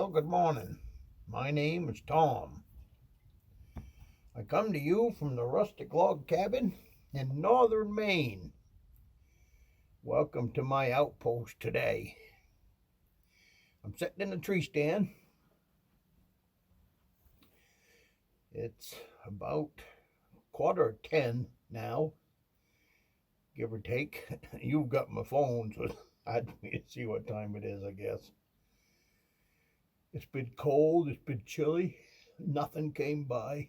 Well, good morning. My name is Tom. I come to you from the Rustic log cabin in Northern Maine. Welcome to my outpost today. I'm sitting in a tree stand. It's about 9:15 now, give or take. You've got my phone, so I'd see what time it is, I guess. It's been cold, it's been chilly, nothing came by.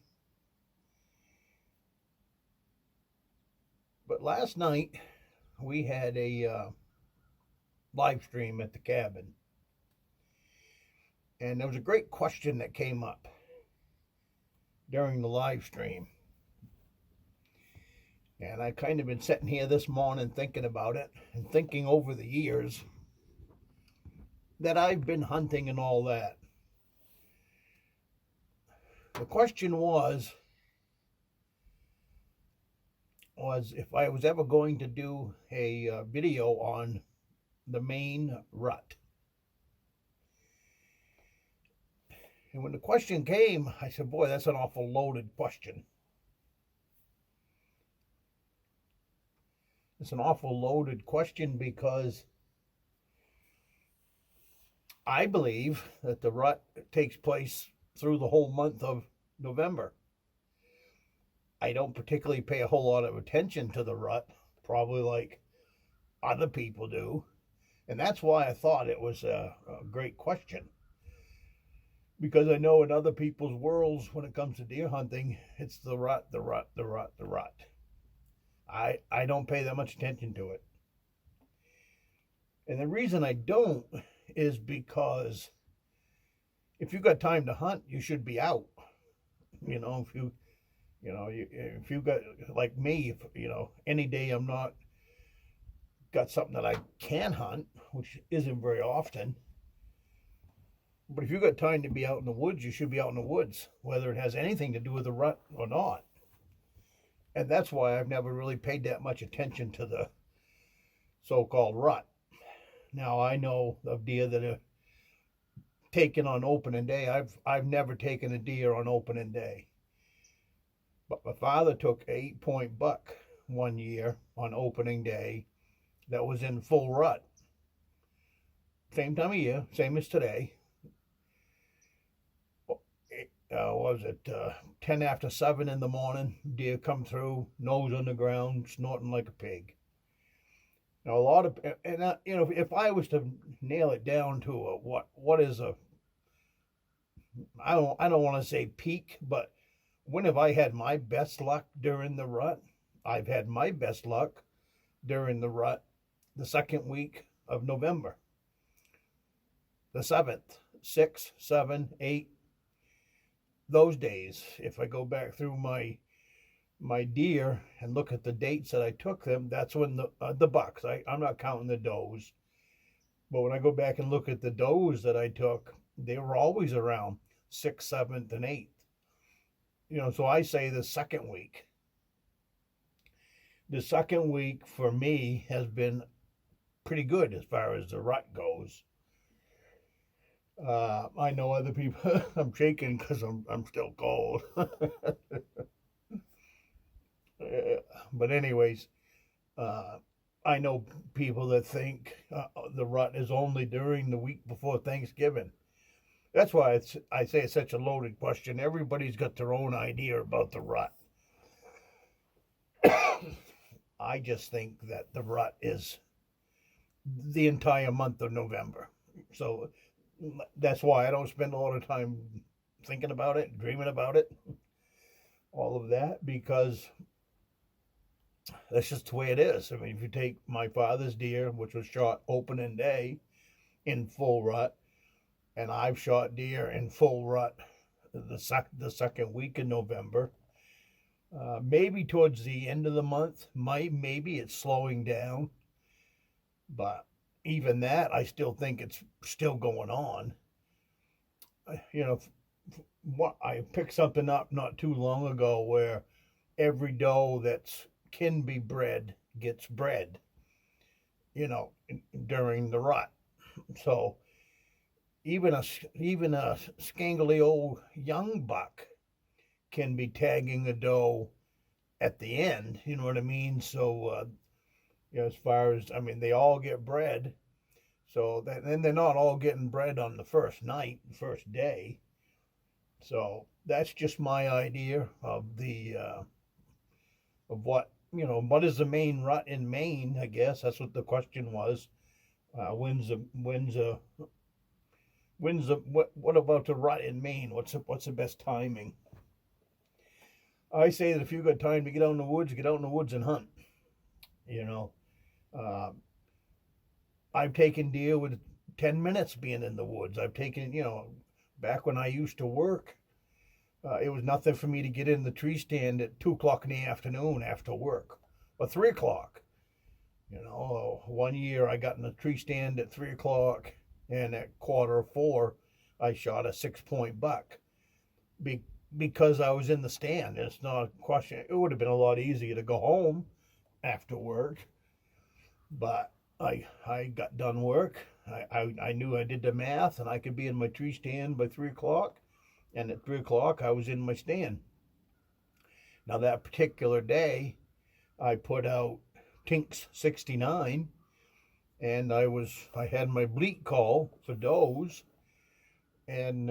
But last night, we had a live stream at the cabin. And there was a great question that came up during the live stream. And I kind of been sitting here this morning thinking about it and thinking over the years that I've been hunting and all that. The question was if I was ever going to do a video on the Maine RUT. And when the question came, I said, boy, that's an awful loaded question. It's an awful loaded question because I believe that the RUT takes place through the whole month of November. I don't particularly pay a whole lot of attention to the RUT, probably like other people do. And that's why I thought it was a great question. Because I know in other people's worlds, when it comes to deer hunting, it's the RUT, the RUT, the RUT, the RUT. I don't pay that much attention to it. And the reason I don't is because if you've got time to hunt, you should be out. If you got, like me, any day I'm not got something that I can hunt, which isn't very often. But if you've got time to be out in the woods, you should be out in the woods, whether it has anything to do with the RUT or not. And that's why I've never really paid that much attention to the so-called RUT. Now, I know of deer that are taken on opening day. I've never taken a deer on opening day. But my father took an 8-point buck one year on opening day that was in full RUT. Same time of year, same as today. Was it 10 after 7 in the morning? Deer come through, nose on the ground, snorting like a pig. Now a lot of, and if I was to nail it down to what is a, I don't want to say peak, but when have I had my best luck during the RUT? I've had my best luck during the RUT the second week of November. The 7th, 6, 7, 8, those days. If I go back through my deer and look at the dates that I took them, that's when the bucks, I'm not counting the does, but when I go back and look at the does that I took, they were always around 6th, 7th, and 8th. So I say the second week. The second week for me has been pretty good as far as the RUT goes. I know other people, I'm shaking because I'm still cold. But anyways, I know people that think the RUT is only during the week before Thanksgiving. That's why I say it's such a loaded question. Everybody's got their own idea about the RUT. I just think that the RUT is the entire month of November. So that's why I don't spend a lot of time thinking about it, dreaming about it, all of that, because that's just the way it is. I mean, if you take my father's deer, which was shot opening day in full RUT, and I've shot deer in full RUT the second week in November, maybe towards the end of the month, maybe it's slowing down, but even that, I still think it's still going on. I picked something up not too long ago where every doe that's can be bred gets bred, during the RUT. So even a scangly old young buck can be tagging a doe at the end. You know what I mean? So as far as, I mean, they all get bred. So that, and they're not all getting bred on the first night, first day. So that's just my idea of the of what is the main rut in Maine? I guess that's what the question was. When's what about the rut in Maine? What's the best timing? I say that if you've got time to get out in the woods, get out in the woods and hunt. Uh, I've taken deer with 10 minutes being in the woods. I've taken, back when I used to work, it was nothing for me to get in the tree stand at 2 o'clock in the afternoon after work, or 3 o'clock. One year I got in the tree stand at 3 o'clock, and at 3:45, I shot a 6-point buck because I was in the stand. It's not a question. It would have been a lot easier to go home after work, but I got done work. I knew I did the math, and I could be in my tree stand by 3 o'clock, and at 3 o'clock I was in my stand. Now that particular day, I put out Tinks 69, and I had my bleat call for does, and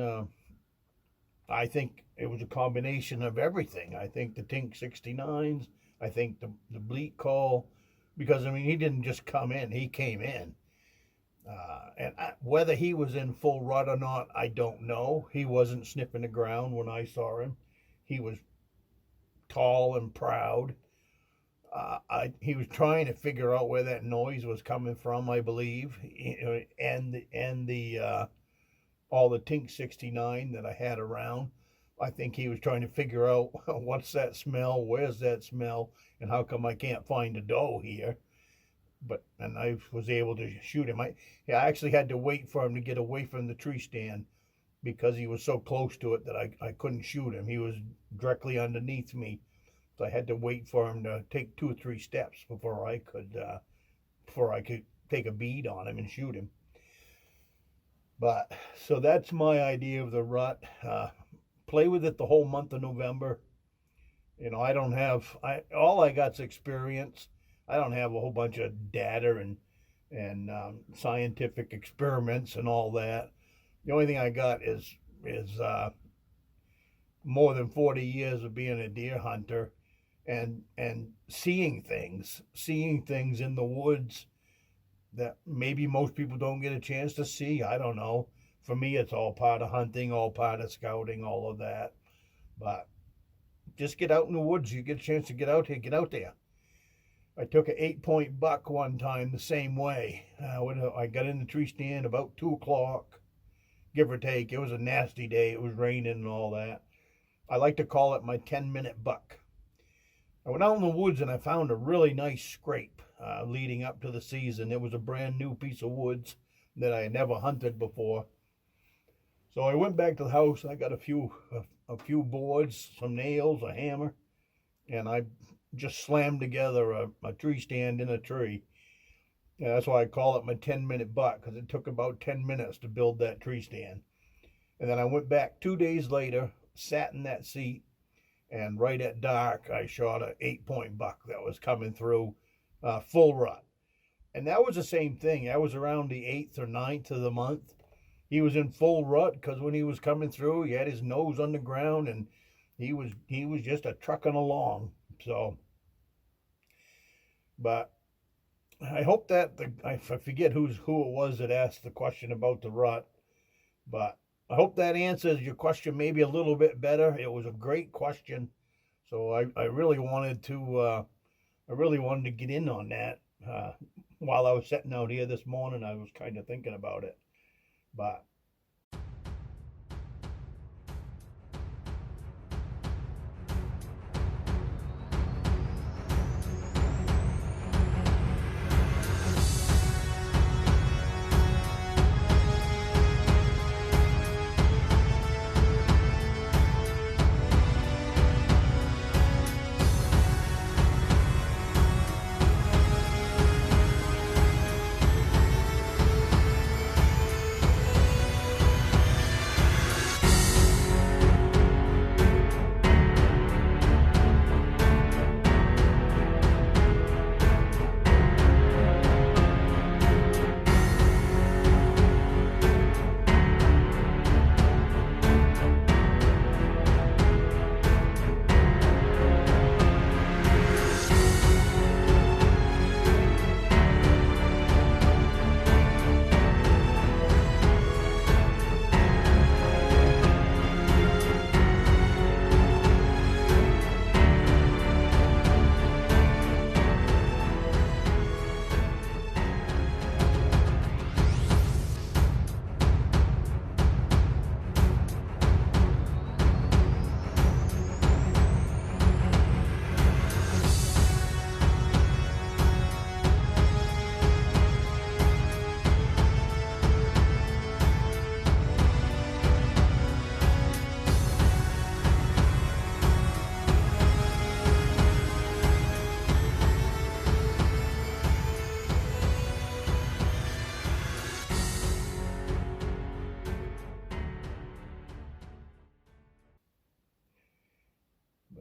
I think it was a combination of everything. I think the Tink 69s, I think the bleat call, because I mean he didn't just come in, he came in. Whether he was in full rut or not, I don't know. He wasn't sniffing the ground when I saw him. He was tall and proud. He was trying to figure out where that noise was coming from, I believe, and all the Tink 69 that I had around. I think he was trying to figure out what's that smell, where's that smell, and how come I can't find a doe here. And I was able to shoot him. I actually had to wait for him to get away from the tree stand because he was so close to it that I couldn't shoot him. He was directly underneath me. So I had to wait for him to take 2 or 3 steps before I could take a bead on him and shoot him. But so that's my idea of the rut. Play with it the whole month of November. All I got's experience. I don't have a whole bunch of data and scientific experiments and all that. The only thing I got is more than 40 years of being a deer hunter and seeing things in the woods that maybe most people don't get a chance to see. I don't know. For me, it's all part of hunting, all part of scouting, all of that. But just get out in the woods. You get a chance to get out here, get out there. I took an 8-point buck one time the same way. I got in the tree stand about 2 o'clock, give or take. It was a nasty day. It was raining and all that. I like to call it my 10-minute buck. I went out in the woods and I found a really nice scrape leading up to the season. It was a brand new piece of woods that I had never hunted before. So I went back to the house. I got a few boards, some nails, a hammer, and I just slammed together a tree stand in a tree. Yeah, that's why I call it my 10-minute buck, because it took about 10 minutes to build that tree stand. And then I went back 2 days later, sat in that seat, and right at dark, I shot an 8-point buck that was coming through full rut. And that was the same thing. That was around the 8th or 9th of the month. He was in full rut because when he was coming through, he had his nose on the ground, and he was just a trucking along. So, but I hope that I forget who it was that asked the question about the rut, but I hope that answers your question maybe a little bit better. It was a great question, so I really wanted to get in on that. While I was sitting out here this morning, I was kind of thinking about it, but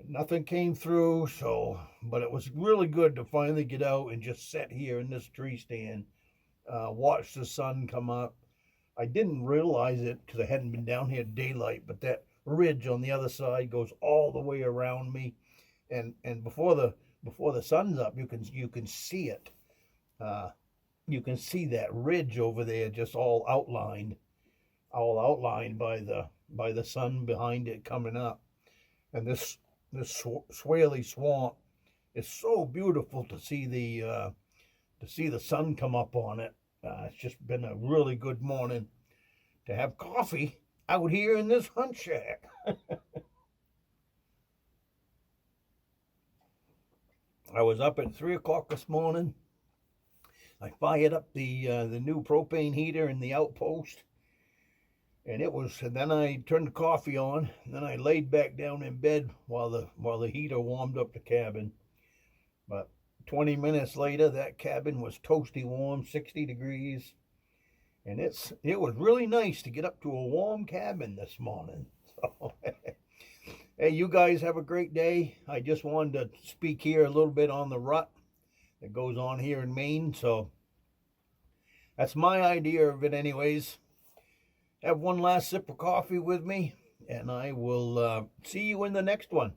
nothing came through. So, but it was really good to finally get out and just sit here in this tree stand, watch the sun come up. I didn't realize it because I hadn't been down here daylight, but that ridge on the other side goes all the way around me, and before the sun's up, you can see it. You can see that ridge over there, just all outlined by the sun behind it coming up. And this swaley swamp is so beautiful to see the sun come up on it. It's just been a really good morning to have coffee out here in this hunt shack. I was up at 3 o'clock this morning. I fired up the new propane heater in the outpost, and then I turned the coffee on, and then I laid back down in bed while the heater warmed up the cabin. But 20 minutes later, that cabin was toasty warm, 60 degrees. And it was really nice to get up to a warm cabin this morning. So, hey, you guys have a great day. I just wanted to speak here a little bit on the rut that goes on here in Maine. So that's my idea of it anyways. Have one last sip of coffee with me, and I will see you in the next one.